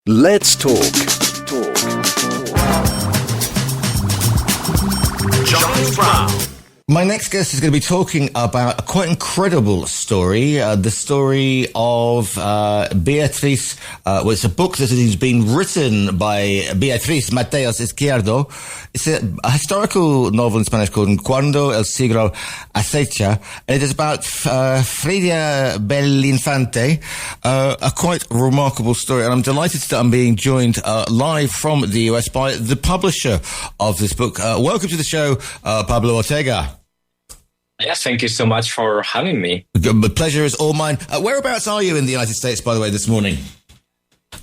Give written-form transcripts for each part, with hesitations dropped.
Let's talk. Giles Brown. My next guest is going to be talking about a quite incredible story, the story of Beatriz. Well, it's a book that has been written by Beatriz Mateos Izquierdo. It's a historical novel in Spanish called Cuando, sigilo, acecha, and it is about Frida Belinfante, a quite remarkable story. And I'm delighted that I'm being joined live from the US by the publisher of this book. Welcome to the show, Pablo Ortega. Yes, thank you so much for having me. The pleasure is all mine. Whereabouts are you in the United States, by the way, this morning?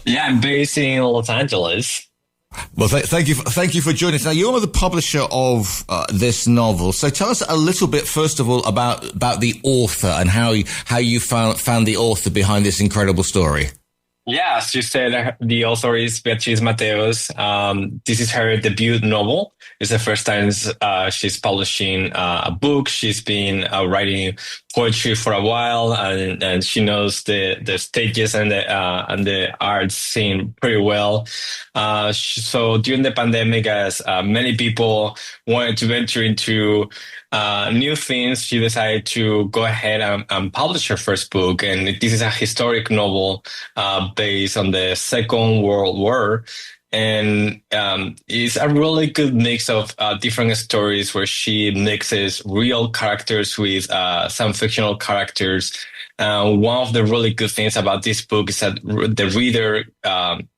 Yeah, I'm based in Los Angeles. Well, thank you for joining us. Now, you are the publisher of this novel. So tell us a little bit, first of all, about the author and how you found the author behind this incredible story. Yeah, as you said, the author is Beatriz Mateos. This is her debut novel. It's the first time she's publishing a book. She's been writing poetry for a while, and she knows the stages and the art scene pretty well. So during the pandemic, as many people wanted to venture into new things, she decided to go ahead and publish her first book. And this is a historic novel based on the Second World War. And it's a really good mix of different stories where she mixes real characters with some fictional characters. One of the really good things about this book is that the reader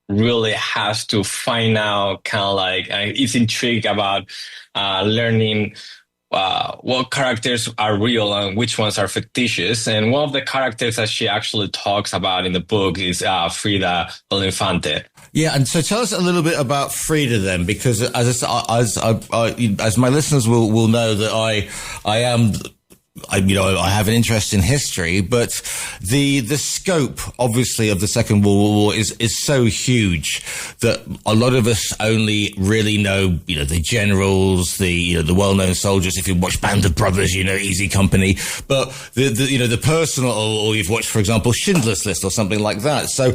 really has to find out is intrigued about learning what characters are real and which ones are fictitious. And one of the characters that she actually talks about in the book is Frida Belinfante. Yeah, and so tell us a little bit about Frida then, because as my listeners will know that I have an interest in history, but the scope, obviously, of the Second World War is so huge that a lot of us only really know, the generals, the well-known soldiers. If you watch Band of Brothers, Easy Company, but the personal, or you've watched, for example, Schindler's List or something like that. So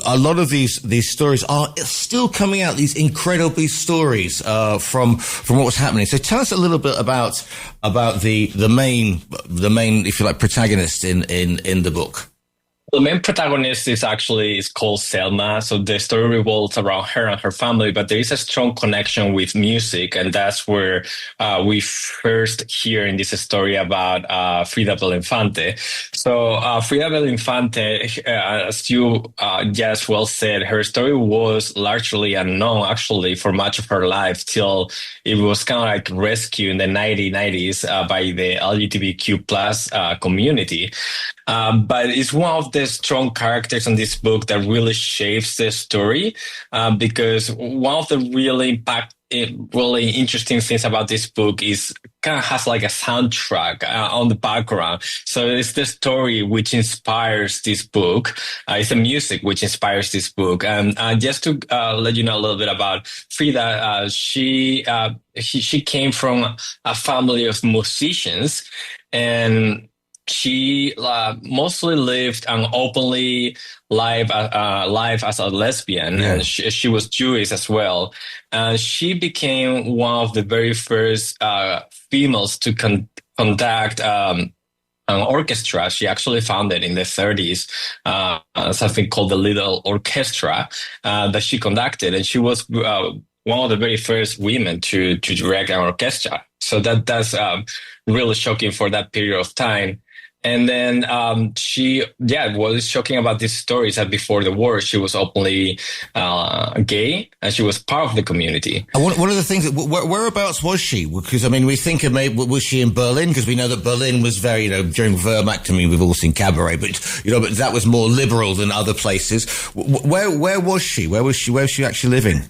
a lot of these stories are still coming out, these incredible stories from what was happening. So tell us a little bit about the main, if you like, protagonist in the book. The main protagonist is called Selma. So the story revolves around her and her family, but there is a strong connection with music. And that's where we first hear in this story about Frida Belinfante. So Frida Belinfante, as you just well said, her story was largely unknown, actually, for much of her life, till it was kind of like rescued in the 1990s by the LGBTQ plus community. But it's one of the strong characters in this book that really shapes the story, because one of the really interesting things about this book is kind of has like a soundtrack on the background. So it's the story which inspires this book. It's the music which inspires this book. And just to let you know a little bit about Frida, she came from a family of musicians, and she mostly lived an openly life as a lesbian, yeah. And she was Jewish as well. She became one of the very first females to conduct an orchestra. She actually founded in the 30s something called the Little Orchestra that she conducted, and she was one of the very first women to direct an orchestra. So that's really shocking for that period of time. And then what is shocking about this story is that before the war, she was openly gay, and she was part of the community. And one of the things, whereabouts was she? Because, we think of maybe, was she in Berlin? Because we know that Berlin was very, during Wehrmacht, we've all seen Cabaret, but that was more liberal than other places. Where was she? Where was she actually living?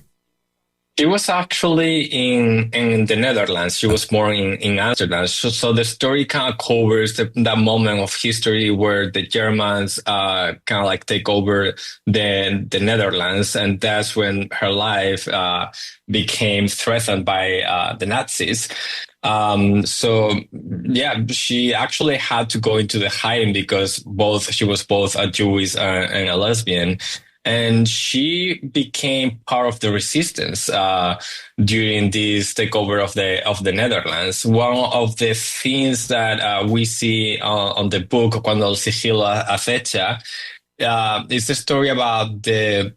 She was actually in the Netherlands. She was born in Amsterdam. So the story kind of covers that moment of history where the Germans kind of like take over the Netherlands. And that's when her life became threatened by the Nazis. She actually had to go into the hiding because she was both a Jewish and a lesbian. and she became part of the resistance during this takeover of the Netherlands. One of the things that we see on the book Cuando, sigilo, acecha is the story about the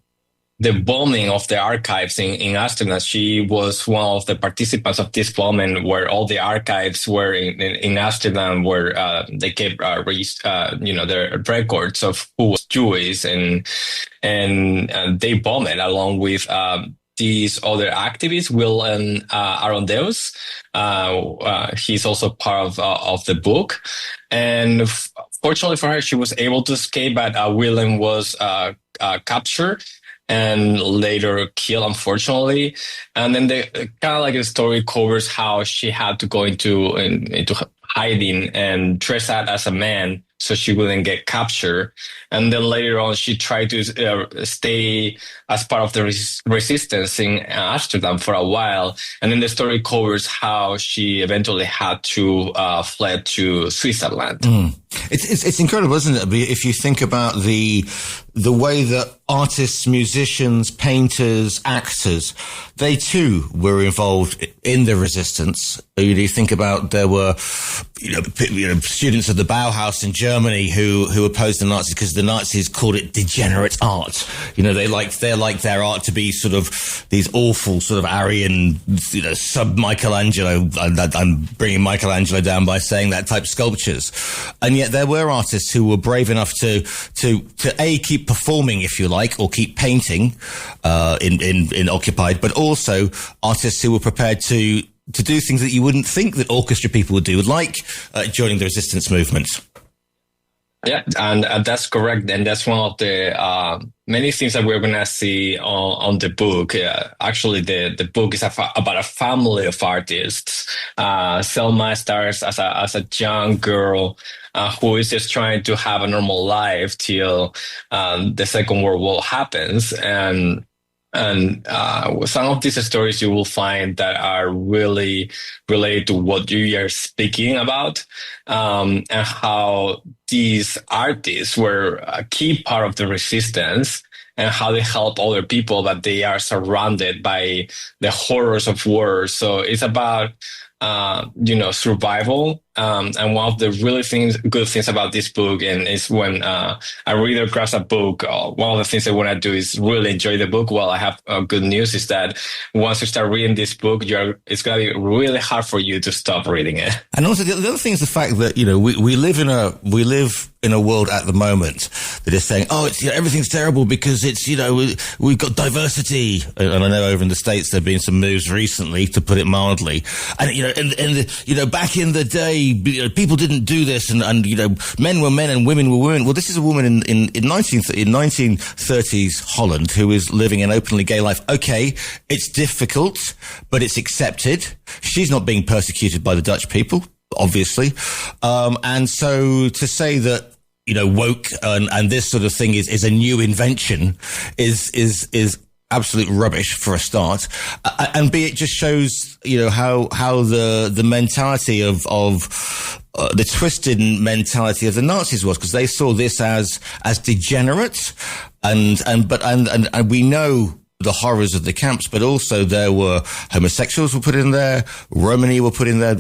bombing of the archives in Amsterdam. She was one of the participants of this bombing, where all the archives were in Amsterdam, where they kept their records of who was Jewish, and they bombed it along with these other activists, Will and Aaron Deus. He's also part of the book, and fortunately for her, she was able to escape, but Willem was captured and later killed, unfortunately. And then the kind of like the story covers how she had to go into hiding and dress out as a man so she wouldn't get captured. And then later on, she tried to stay as part of the resistance in Amsterdam for a while. And then the story covers how she eventually had to fled to Switzerland. It's incredible, isn't it? If you think about the way that artists, musicians, painters, actors, they too were involved in the resistance. You think about there were, students of the Bauhaus in Germany who opposed the Nazis because the Nazis called it degenerate art. They liked their art to be sort of these awful sort of Aryan, sub Michelangelo. I'm bringing Michelangelo down by saying that type sculptures, and yet there were artists who were brave enough to keep performing, if you like, or keep painting in occupied, but also artists who were prepared to do things that you wouldn't think that orchestra people would do, like joining the resistance movement. Yeah, and that's correct. And that's one of the many things that we're going to see on the book. Actually, the book is about a family of artists. Selma starts as a young girl who is just trying to have a normal life till the Second World War happens. And some of these stories you will find that are really related to what you are speaking about, and how these artists were a key part of the resistance, and how they help other people, but they are surrounded by the horrors of war. So it's about survival. And one of the really good things about this book, and is when a reader grabs a book, one of the things I want to do is really enjoy the book. Well, I have good news is that once you start reading this book, it's going to be really hard for you to stop reading it. And also the other thing is the fact that, we live in a world at the moment that is saying, oh, it's, everything's terrible because it's, we've got diversity. And I know over in the States, there have been some moves recently, to put it mildly. And, back in the day, people didn't do this, and men were men and women were women. Well, this is a woman in 1930s Holland who is living an openly gay life. Okay, it's difficult, but it's accepted. She's not being persecuted by the Dutch people, obviously. And so to say that, woke and this sort of thing is a new invention is absolute rubbish for a start, and B, it just shows how the mentality of the twisted mentality of the Nazis was, because they saw this as degenerate, and we know the horrors of the camps, but also there were homosexuals were put in there, Romani were put in there,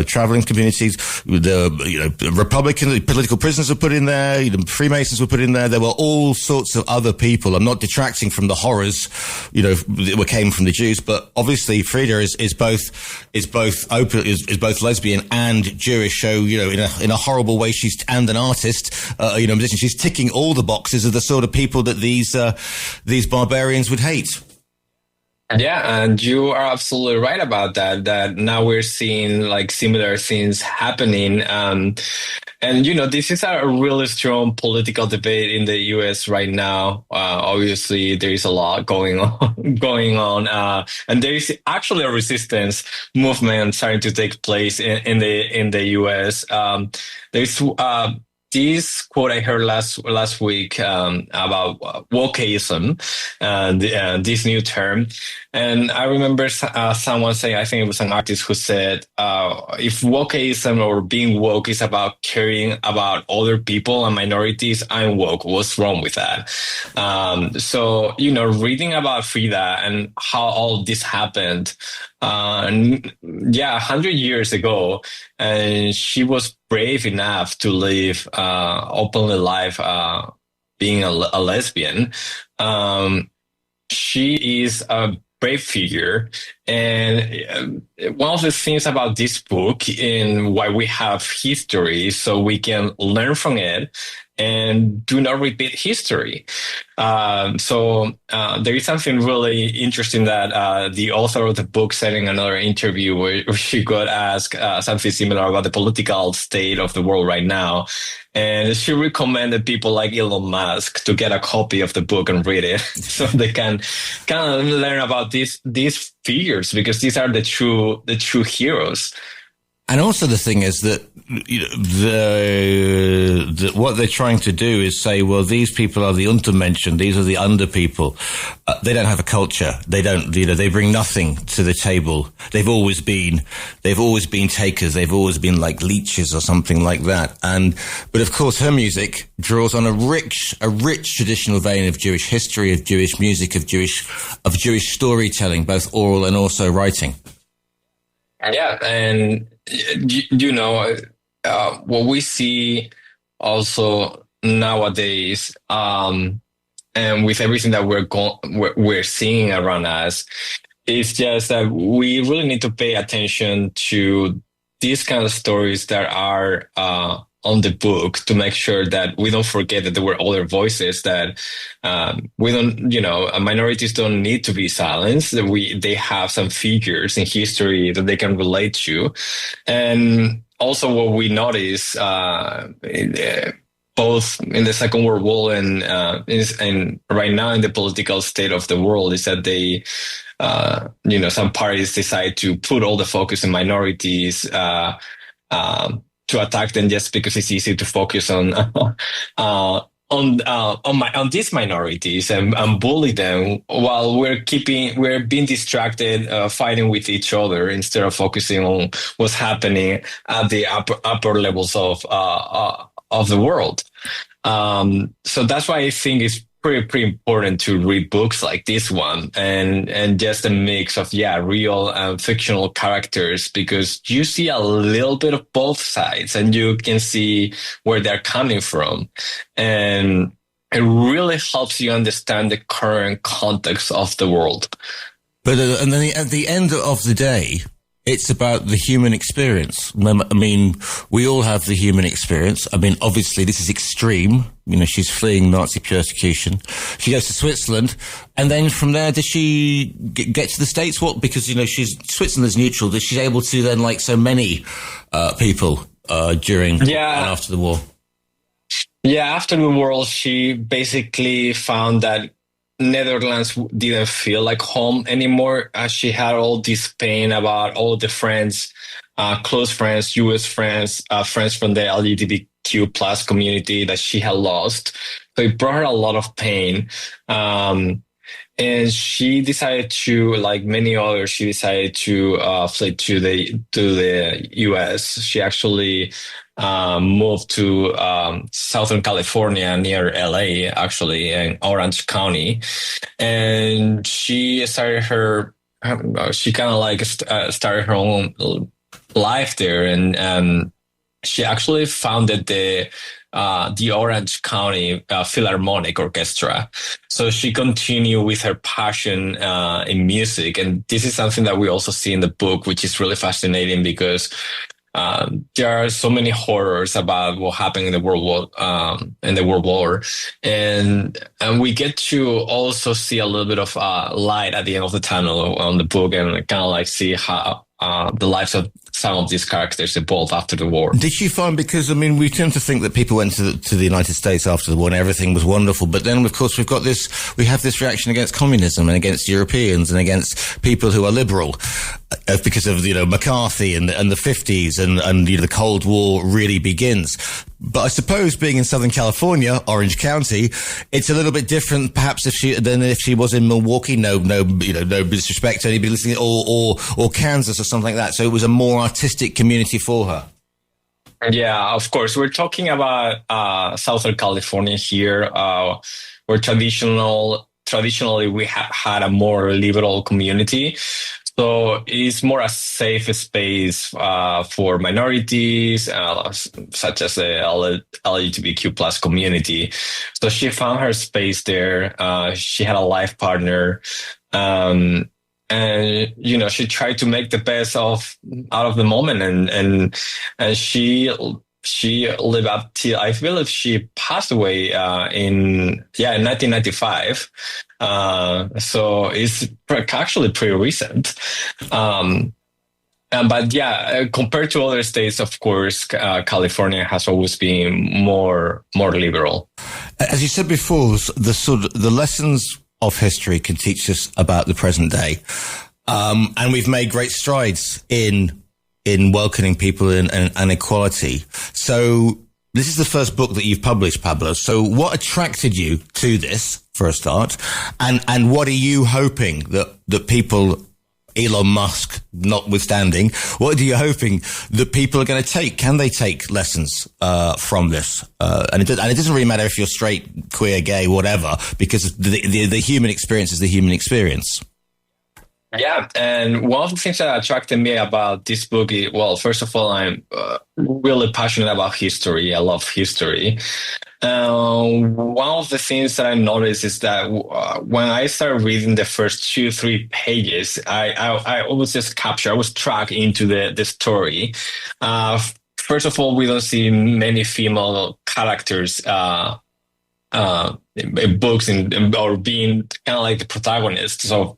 traveling communities, the Republican political prisoners were put in there, Freemasons were put in there. There were all sorts of other people. I'm not detracting from the horrors, that came from the Jews, but obviously Frida is both lesbian and Jewish. So in a horrible way, she's and an artist, musician. She's ticking all the boxes of the sort of people that these barbarians would hate. Yeah, and you are absolutely right about that. That now we're seeing like similar things happening. And this is a really strong political debate in the U.S. right now. Obviously, there is a lot going on, and there is actually a resistance movement starting to take place in the U.S. There's this quote I heard last week about wokeism, this new term, and I remember someone saying, I think it was an artist who said, if wokeism or being woke is about caring about other people and minorities, I'm woke. What's wrong with that? So reading about Frida and how all this happened, 100 years ago, and she was brave enough to live openly life, being a lesbian. She is a brave figure, and one of the things about this book and why we have history, so we can learn from it and do not repeat history. So there is something really interesting that the author of the book said in another interview where she got asked something similar about the political state of the world right now. And she recommended people like Elon Musk to get a copy of the book and read it so they can kind of learn about these figures, because these are the true heroes. And also the thing is that what they're trying to do is say, well, these people are the Untermenschen, these are the under people. They don't have a culture. They don't, they bring nothing to the table. They've always been takers. They've always been like leeches or something like that. But of course, her music draws on a rich traditional vein of Jewish history, of Jewish music, of Jewish storytelling, both oral and also writing. Yeah, and what we see also nowadays, and with everything that we're seeing around us, is just that we really need to pay attention to these kind of stories that are on the book, to make sure that we don't forget that there were other voices, that minorities don't need to be silenced, that they have some figures in history that they can relate to. And also what we notice, both in the Second World War and right now in the political state of the world, is that they, some parties decide to put all the focus in minorities, to attack them just because it's easy to focus on these minorities and bully them, while we're being distracted, fighting with each other, instead of focusing on what's happening at the upper levels of the world. So that's why I think it's pretty important to read books like this one, and just a mix of real and fictional characters, because you see a little bit of both sides and you can see where they're coming from, and it really helps you understand the current context of the world. But and then at the end of the day, it's about the human experience. I mean, we all have the human experience. I mean, obviously, this is extreme. She's fleeing Nazi persecution. She goes to Switzerland, and then from there, does she get to the States? What? Because Switzerland's neutral. Is she able to then, like so many people during and after the war? Yeah, after the war, she basically found that Netherlands didn't feel like home anymore, as she had all this pain about all the friends, close friends, US friends, friends from the LGBTQ plus community that she had lost. So it brought her a lot of pain. And she decided to, like many others, flee to the US. She actually moved to Southern California, near LA, actually, in Orange County, and she started her own life there, and she actually founded the Orange County Philharmonic Orchestra. So she continued with her passion in music, and this is something that we also see in the book, which is really fascinating, because there are so many horrors about what happened in the World War, and we get to also see a little bit of light at the end of the tunnel on the book, and kind of like see how the lives of some of these characters evolved after the war. Did you find, because we tend to think that people went to the United States after the war and everything was wonderful, but then of course we have this reaction against communism and against Europeans and against people who are liberal. because of McCarthy and the 50s and the Cold War really begins. But I suppose being in Southern California, Orange County, it's a little bit different perhaps than if she was in Milwaukee. No disrespect to anybody listening, or Kansas or something like that. So it was a more artistic community for her. Yeah, of course. We're talking about Southern California here, where traditionally we have had a more liberal community. So it's more a safe space for minorities, such as the LGBTQ plus community. So she found her space there. She had a life partner. And she tried to make the best out of the moment, and she lived up till, I believe she passed away in 1995. So it's actually pretty recent. But compared to other states, of course, California has always been more liberal. As you said before, the lessons of history can teach us about the present day. And we've made great strides in welcoming people and equality. So this is the first book that you've published, Pablo. So what attracted you to this, for a start? And what are you hoping that people, Elon Musk notwithstanding, what are you hoping that people are going to take? Can they take lessons from this? And it doesn't really matter if you're straight, queer, gay, whatever, because the human experience is the human experience. Yeah, and one of the things that attracted me about this book is, well, first of all, I'm really passionate about history. I love history. One of the things that I noticed is that when I started reading the first 2-3 pages, I was just captured. I was tracked into the story. First of all, we don't see many female characters in books or being kind of like the protagonists of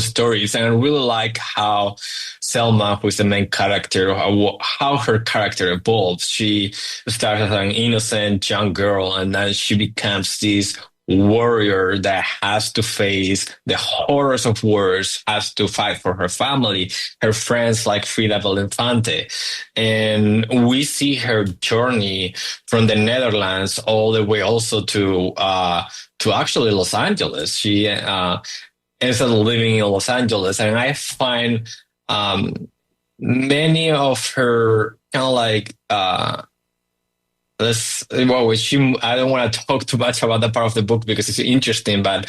stories, and I really like how Selma, who is the main character, how her character evolves. She starts as an innocent young girl, and then she becomes this warrior that has to face the horrors of wars, has to fight for her family, her friends like Frida Belinfante. And we see her journey from the Netherlands all the way also to actually Los Angeles. She ends up living in Los Angeles, and I find many of her kind of like I don't want to talk too much about that part of the book because it's interesting, but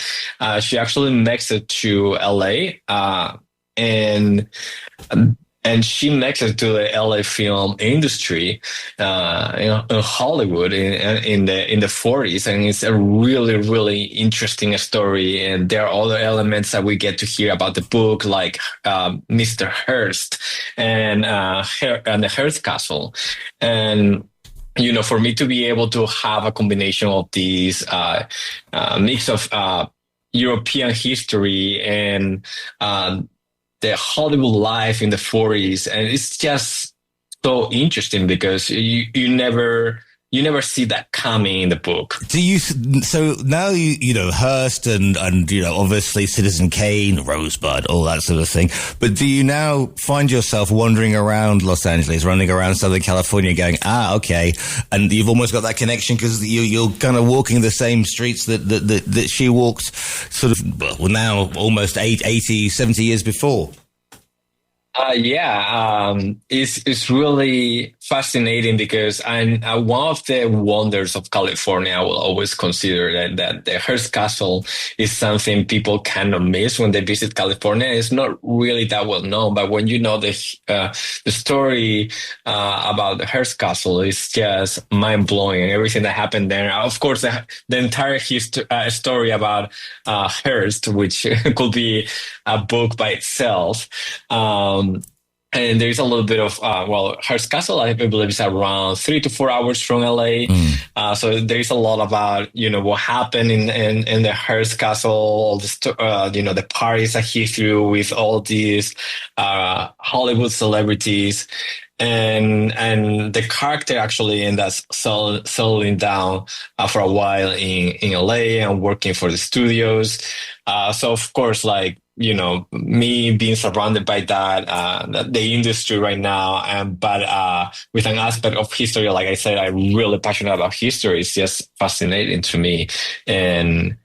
she actually makes it to LA, and she makes it to the LA film industry, in Hollywood in the 40s, and it's a really, really interesting story. And there are other elements that we get to hear about the book, like Mr. Hearst and the Hearst Castle, and for me to be able to have a combination of these mix of European history and the Hollywood life in the 40s, and it's just so interesting because you never see that coming in the book. So now Hearst and obviously Citizen Kane, Rosebud, all that sort of thing. But do you now find yourself wandering around Los Angeles, running around Southern California, going, okay, and you've almost got that connection because you're kind of walking the same streets that she walked, sort of now almost 80, 70 years before? It's really fascinating because one of the wonders of California, I will always consider that the Hearst Castle is something people cannot miss when they visit California. It's not really that well known, but when you know the story about the Hearst Castle, is just mind blowing, and everything that happened there. Of course, the entire story about Hearst, which could be a book by itself. And there's a little bit of, Hearst Castle, I believe, is around 3 to 4 hours from LA. So there's a lot about, what happened in the Hearst Castle, all the parties that he threw with all these Hollywood celebrities. and the character actually ended up settling down for a while in LA and working for the studios. So of course, like, you know, me being surrounded by that, the industry right now, but with an aspect of history, like I said, I'm really passionate about history. It's just fascinating to me, and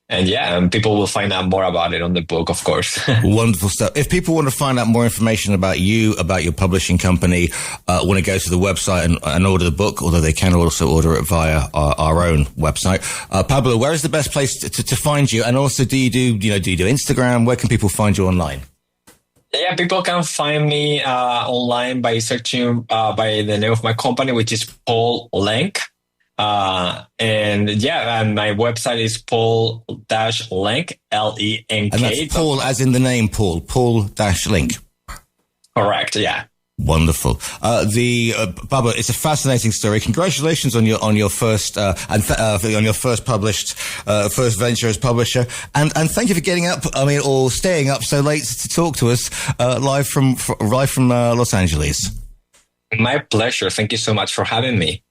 yeah, and people will find out more about it on the book, of course. Wonderful stuff. If people want to find out more information about you, about your publishing company, want to go to the website and order the book, although they can also order it via our own website. Pablo, where is the best place to find you? And also, do you do Instagram? Where can people find you online? Yeah, people can find me online by searching by the name of my company, which is Paul Lenk. And my website is paul-lenk, Lenk. And that's Paul as in the name Paul-Lenk. Correct, yeah. Wonderful. Pablo, it's a fascinating story. Congratulations on your first on your first published first venture as publisher, and thank you for getting up. Or staying up so late to talk to us live from Los Angeles. My pleasure. Thank you so much for having me.